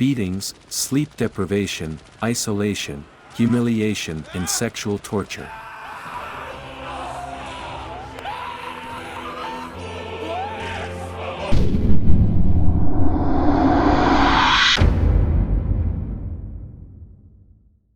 beatings, sleep deprivation, isolation, humiliation, and sexual torture.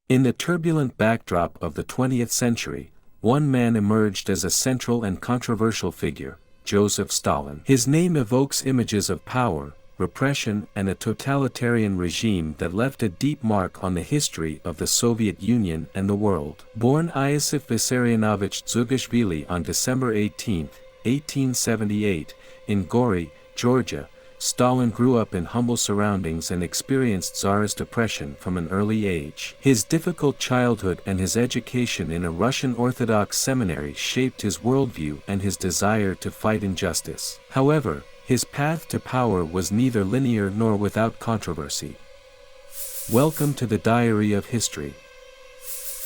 In the turbulent backdrop of the 20th century, one man emerged as a central and controversial figure, Joseph Stalin. His name evokes images of power, repression, and a totalitarian regime that left a deep mark on the history of the Soviet Union and the world. Born Iosif Vissarionovich Dzhugashvili on December 18, 1878, in Gori, Georgia, Stalin grew up in humble surroundings and experienced tsarist oppression from an early age. His difficult childhood and his education in a Russian Orthodox seminary shaped his worldview and his desire to fight injustice. However, his path to power was neither linear nor without controversy. Welcome to the Diary of History.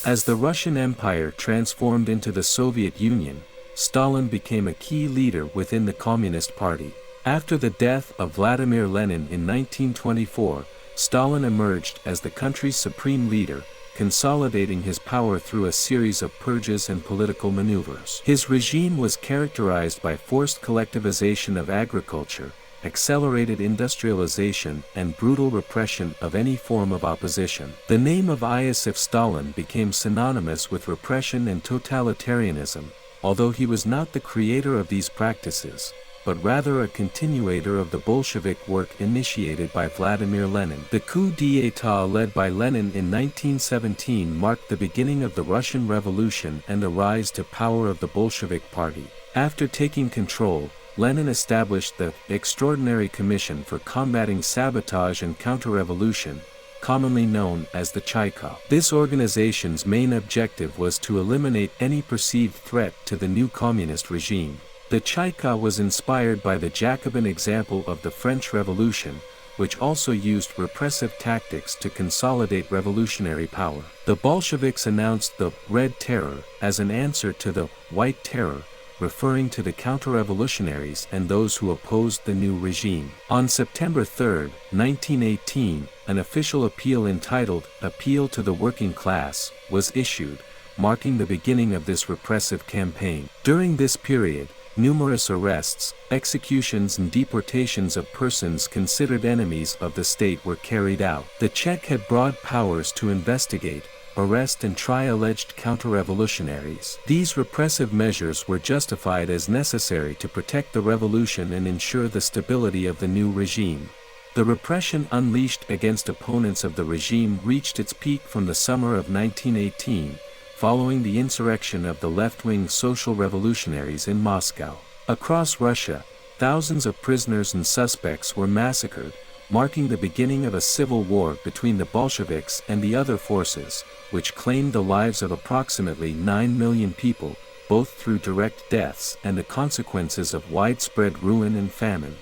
As the Russian Empire transformed into the Soviet Union, Stalin became a key leader within the Communist Party. After the death of Vladimir Lenin in 1924, Stalin emerged as the country's supreme leader, consolidating his power through a series of purges and political maneuvers. His regime was characterized by forced collectivization of agriculture, accelerated industrialization, and brutal repression of any form of opposition. The name of Iosif Stalin became synonymous with repression and totalitarianism, although he was not the creator of these practices, but rather a continuator of the Bolshevik work initiated by Vladimir Lenin. The coup d'état led by Lenin in 1917 marked the beginning of the Russian Revolution and the rise to power of the Bolshevik Party. After taking control, Lenin established the Extraordinary Commission for Combating Sabotage and Counter-Revolution, commonly known as the Cheka. This organization's main objective was to eliminate any perceived threat to the new communist regime. The Cheka was inspired by the Jacobin example of the French Revolution, which also used repressive tactics to consolidate revolutionary power. The Bolsheviks announced the Red Terror as an answer to the White Terror, referring to the counter-revolutionaries and those who opposed the new regime. On September 3, 1918, an official appeal entitled "Appeal to the Working Class" was issued, marking the beginning of this repressive campaign. During this period, numerous arrests, executions and deportations of persons considered enemies of the state were carried out. The Czech had broad powers to investigate, arrest and try alleged counter-revolutionaries. These repressive measures were justified as necessary to protect the revolution and ensure the stability of the new regime. The repression unleashed against opponents of the regime reached its peak from the summer of 1918, following the insurrection of the left-wing social revolutionaries in Moscow. Across Russia, thousands of prisoners and suspects were massacred, marking the beginning of a civil war between the Bolsheviks and the other forces, which claimed the lives of approximately 9 million people, both through direct deaths and the consequences of widespread ruin and famine.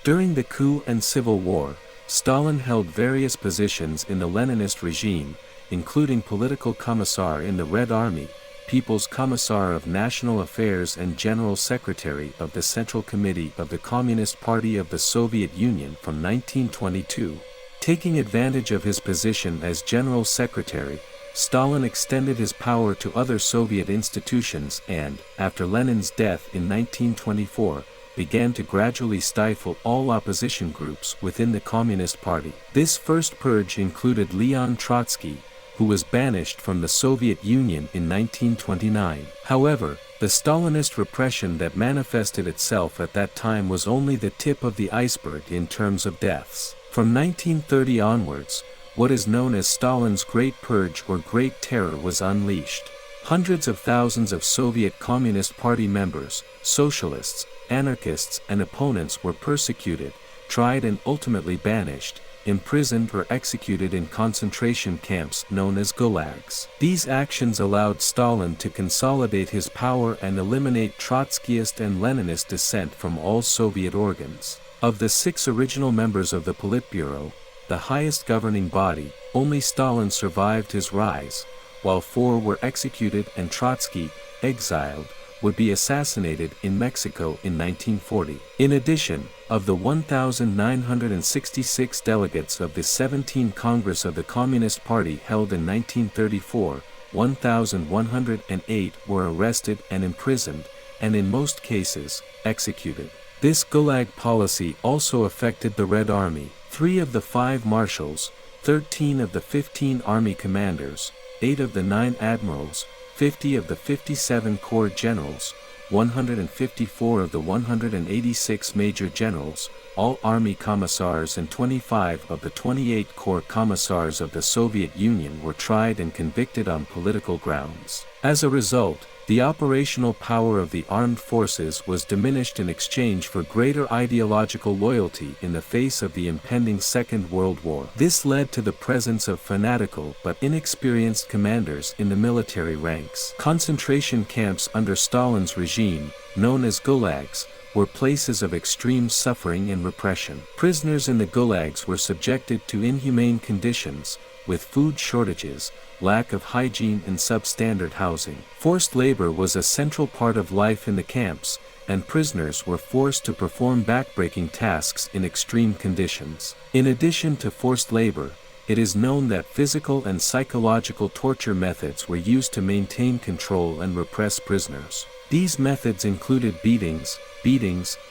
During the coup and civil war, Stalin held various positions in the Leninist regime, including political commissar in the Red Army, People's Commissar of National Affairs and General Secretary of the Central Committee of the Communist Party of the Soviet Union from 1922. Taking advantage of his position as General Secretary, Stalin extended his power to other Soviet institutions and, after Lenin's death in 1924, began to gradually stifle all opposition groups within the Communist Party. This first purge included Leon Trotsky, who was banished from the Soviet Union in 1929. However, the Stalinist repression that manifested itself at that time was only the tip of the iceberg in terms of deaths. From 1930 onwards, what is known as Stalin's Great Purge or Great Terror was unleashed. Hundreds of thousands of Soviet Communist Party members, socialists, anarchists and opponents were persecuted, tried and ultimately banished, imprisoned or executed in concentration camps known as gulags. These actions allowed Stalin to consolidate his power and eliminate Trotskyist and Leninist dissent from all Soviet organs. Of the 6 original members of the Politburo, the highest governing body, only Stalin survived his rise, while 4 were executed and Trotsky, exiled, would be assassinated in Mexico in 1940. In addition, Of the 1,966 delegates of the 17th Congress of the Communist Party held in 1934, 1,108 were arrested and imprisoned, and in most cases, executed. This Gulag policy also affected the Red Army. 3 of the 5 marshals, 13 of the 15 army commanders, 8 of the 9 admirals, 50 of the 57 corps generals, 154 of the 186 major generals, all army commissars and 25 of the 28 corps commissars of the Soviet Union were tried and convicted on political grounds. As a result, the operational power of the armed forces was diminished in exchange for greater ideological loyalty in the face of the impending Second World War. This led to the presence of fanatical but inexperienced commanders in the military ranks. Concentration camps under Stalin's regime, known as gulags, were places of extreme suffering and repression. Prisoners in the gulags were subjected to inhumane conditions, with food shortages, lack of hygiene and substandard housing. Forced labor was a central part of life in the camps, and prisoners were forced to perform backbreaking tasks in extreme conditions. In addition to forced labor, it is known that physical and psychological torture methods were used to maintain control and repress prisoners. These methods included beatings,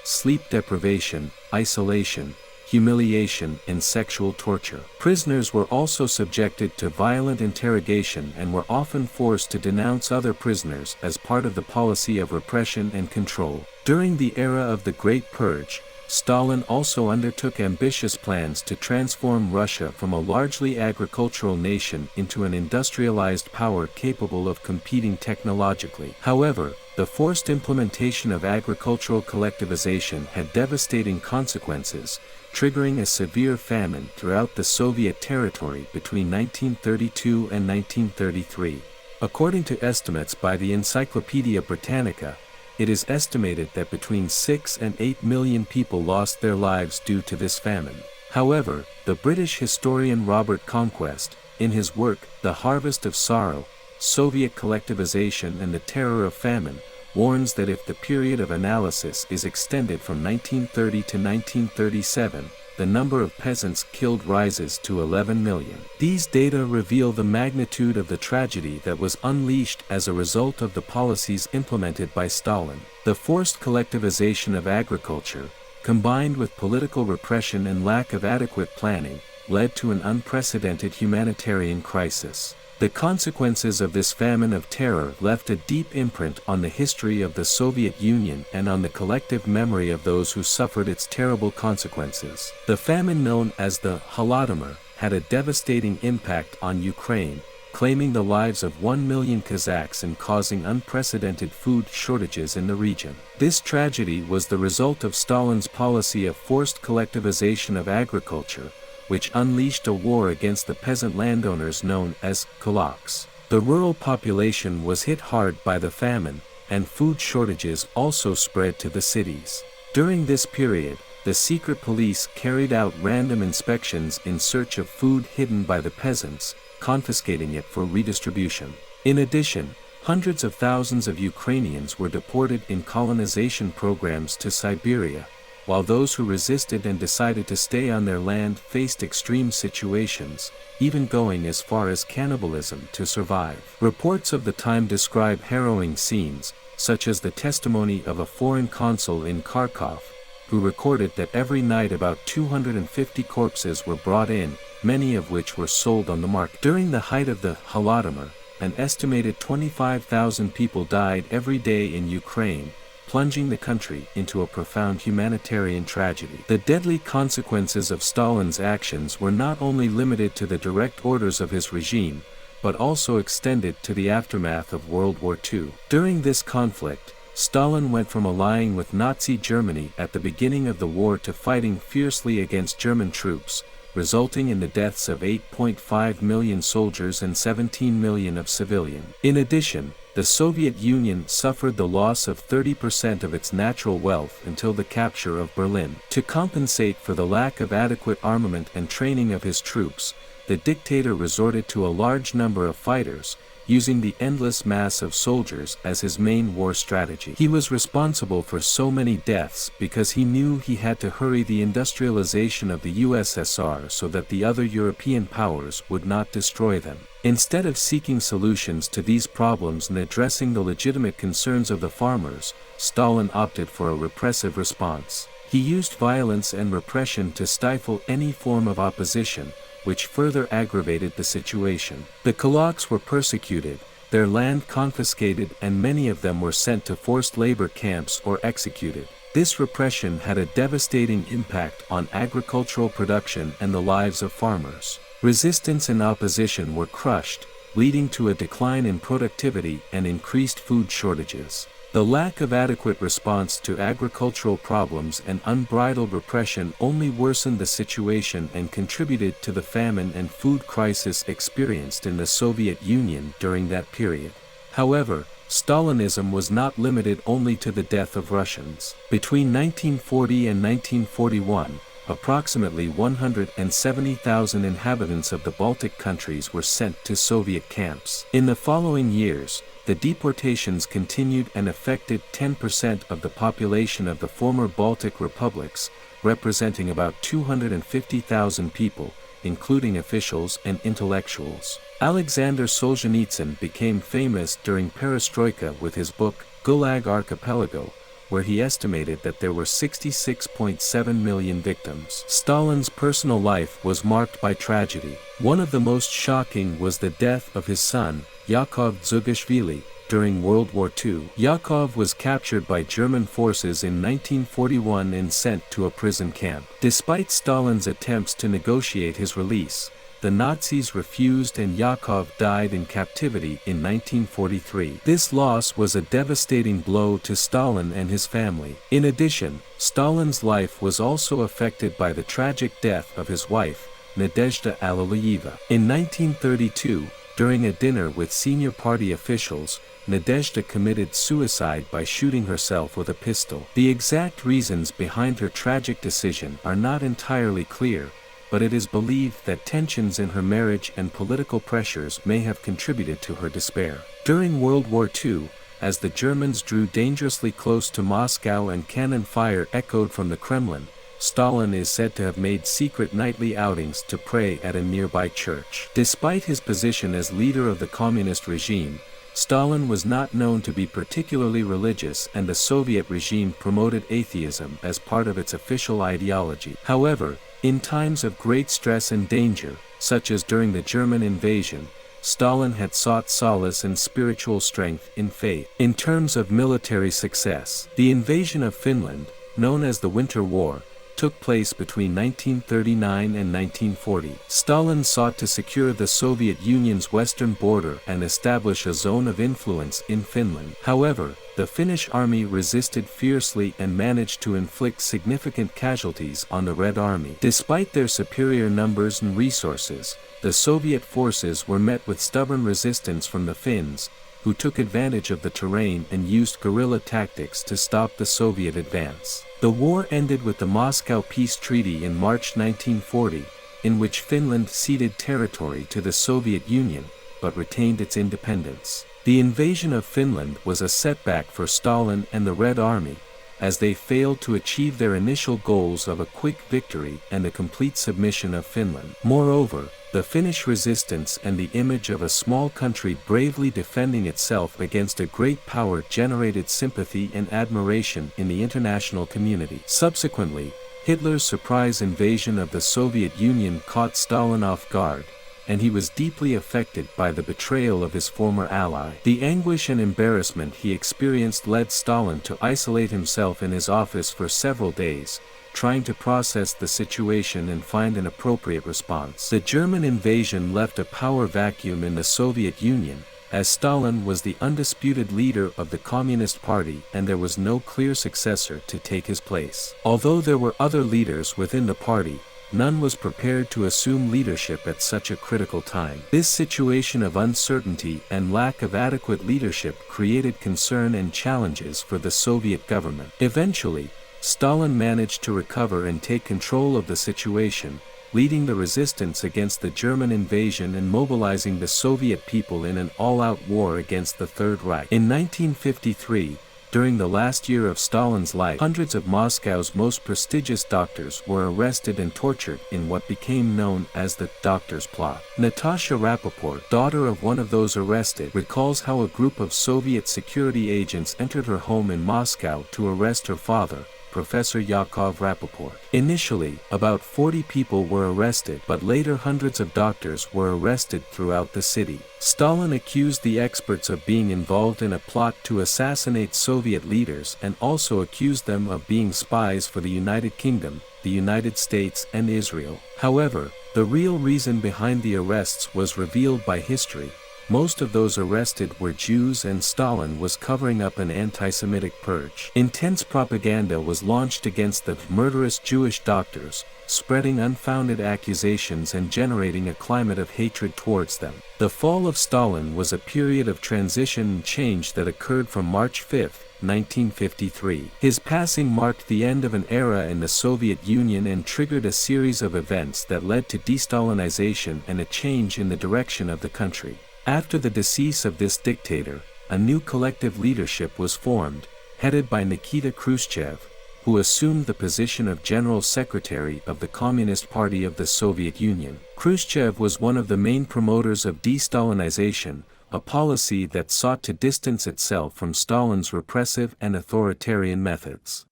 sleep deprivation, isolation, humiliation, and sexual torture. Prisoners were also subjected to violent interrogation and were often forced to denounce other prisoners as part of the policy of repression and control. During the era of the Great Purge, Stalin also undertook ambitious plans to transform Russia from a largely agricultural nation into an industrialized power capable of competing technologically. However, the forced implementation of agricultural collectivization had devastating consequences, triggering a severe famine throughout the Soviet territory between 1932 and 1933. According to estimates by the Encyclopaedia Britannica, it is estimated that between 6 and 8 million people lost their lives due to this famine. However, the British historian Robert Conquest, in his work, The Harvest of Sorrow, Soviet Collectivization and the Terror of Famine, warns that if the period of analysis is extended from 1930 to 1937, the number of peasants killed rises to 11 million. These data reveal the magnitude of the tragedy that was unleashed as a result of the policies implemented by Stalin. The forced collectivization of agriculture, combined with political repression and lack of adequate planning, led to an unprecedented humanitarian crisis. The consequences of this famine of terror left a deep imprint on the history of the Soviet Union and on the collective memory of those who suffered its terrible consequences. The famine known as the Holodomor had a devastating impact on Ukraine, claiming the lives of 1 million Kazakhs and causing unprecedented food shortages in the region. This tragedy was the result of Stalin's policy of forced collectivization of agriculture, which unleashed a war against the peasant landowners known as kulaks. The rural population was hit hard by the famine, and food shortages also spread to the cities. During this period, the secret police carried out random inspections in search of food hidden by the peasants, confiscating it for redistribution. In addition, hundreds of thousands of Ukrainians were deported in colonization programs to Siberia, while those who resisted and decided to stay on their land faced extreme situations, even going as far as cannibalism to survive. Reports of the time describe harrowing scenes, such as the testimony of a foreign consul in Kharkov, who recorded that every night about 250 corpses were brought in, many of which were sold on the market. During the height of the Holodomor, an estimated 25,000 people died every day in Ukraine, plunging the country into a profound humanitarian tragedy. The deadly consequences of Stalin's actions were not only limited to the direct orders of his regime, but also extended to the aftermath of World War II. During this conflict, Stalin went from allying with Nazi Germany at the beginning of the war to fighting fiercely against German troops, resulting in the deaths of 8.5 million soldiers and 17 million of civilians. In addition, the Soviet Union suffered the loss of 30% of its natural wealth until the capture of Berlin. To compensate for the lack of adequate armament and training of his troops, the dictator resorted to a large number of fighters, using the endless mass of soldiers as his main war strategy. He was responsible for so many deaths because he knew he had to hurry the industrialization of the USSR so that the other European powers would not destroy them. Instead of seeking solutions to these problems and addressing the legitimate concerns of the farmers, Stalin opted for a repressive response. He used violence and repression to stifle any form of opposition, which further aggravated the situation. The kulaks were persecuted, their land confiscated, and many of them were sent to forced labor camps or executed. This repression had a devastating impact on agricultural production and the lives of farmers. Resistance and opposition were crushed, leading to a decline in productivity and increased food shortages. The lack of adequate response to agricultural problems and unbridled repression only worsened the situation and contributed to the famine and food crisis experienced in the Soviet Union during that period. However, Stalinism was not limited only to the death of Russians. Between 1940 and 1941, approximately 170,000 inhabitants of the Baltic countries were sent to Soviet camps. In the following years, the deportations continued and affected 10% of the population of the former Baltic republics, representing about 250,000 people, including officials and intellectuals. Alexander Solzhenitsyn became famous during Perestroika with his book, Gulag Archipelago, where he estimated that there were 66.7 million victims. Stalin's personal life was marked by tragedy. One of the most shocking was the death of his son, Iosif Dzhugashvili, during World War II. Yakov was captured by German forces in 1941 and sent to a prison camp. Despite Stalin's attempts to negotiate his release, the Nazis refused and Yakov died in captivity in 1943. This loss was a devastating blow to Stalin and his family. In addition, Stalin's life was also affected by the tragic death of his wife, Nadezhda Alexeyeva. In 1932, during a dinner with senior party officials, Nadezhda committed suicide by shooting herself with a pistol. The exact reasons behind her tragic decision are not entirely clear, but it is believed that tensions in her marriage and political pressures may have contributed to her despair. During World War II, as the Germans drew dangerously close to Moscow and cannon fire echoed from the Kremlin, Stalin is said to have made secret nightly outings to pray at a nearby church. Despite his position as leader of the communist regime, Stalin was not known to be particularly religious, and the Soviet regime promoted atheism as part of its official ideology. However, in times of great stress and danger, such as during the German invasion, Stalin had sought solace and spiritual strength in faith. In terms of military success, the invasion of Finland, known as the Winter War, took place between 1939 and 1940. Stalin sought to secure the Soviet Union's western border and establish a zone of influence in Finland. However, the Finnish army resisted fiercely and managed to inflict significant casualties on the Red Army. Despite their superior numbers and resources, the Soviet forces were met with stubborn resistance from the Finns, who took advantage of the terrain and used guerrilla tactics to stop the Soviet advance. The war ended with the Moscow Peace Treaty in March 1940, in which Finland ceded territory to the Soviet Union, but retained its independence. The invasion of Finland was a setback for Stalin and the Red Army, as they failed to achieve their initial goals of a quick victory and the complete submission of Finland. Moreover, the Finnish resistance and the image of a small country bravely defending itself against a great power generated sympathy and admiration in the international community. Subsequently, Hitler's surprise invasion of the Soviet Union caught Stalin off guard, and he was deeply affected by the betrayal of his former ally. The anguish and embarrassment he experienced led Stalin to isolate himself in his office for several days, trying to process the situation and find an appropriate response. The German invasion left a power vacuum in the Soviet Union, as Stalin was the undisputed leader of the Communist Party and there was no clear successor to take his place. Although there were other leaders within the party, none was prepared to assume leadership at such a critical time. This situation of uncertainty and lack of adequate leadership created concern and challenges for the Soviet government. Eventually, Stalin managed to recover and take control of the situation, leading the resistance against the German invasion and mobilizing the Soviet people in an all-out war against the Third Reich. In 1953, during the last year of Stalin's life, hundreds of Moscow's most prestigious doctors were arrested and tortured in what became known as the Doctor's Plot. Natasha Rapoport, daughter of one of those arrested, recalls how a group of Soviet security agents entered her home in Moscow to arrest her father, Professor Yakov Rapoport. Initially, about 40 people were arrested, but later hundreds of doctors were arrested throughout the city. Stalin accused the experts of being involved in a plot to assassinate Soviet leaders and also accused them of being spies for the United Kingdom, the United States, and Israel. However, the real reason behind the arrests was revealed by history. Most of those arrested were Jews, and Stalin was covering up an anti-Semitic purge. Intense propaganda was launched against the murderous Jewish doctors, spreading unfounded accusations and generating a climate of hatred towards them. The fall of Stalin was a period of transition and change that occurred from March 5, 1953. His passing marked the end of an era in the Soviet Union and triggered a series of events that led to de-Stalinization and a change in the direction of the country. After the decease of this dictator, a new collective leadership was formed, headed by Nikita Khrushchev, who assumed the position of General Secretary of the Communist Party of the Soviet Union. Khrushchev was one of the main promoters of de-Stalinization, a policy that sought to distance itself from Stalin's repressive and authoritarian methods.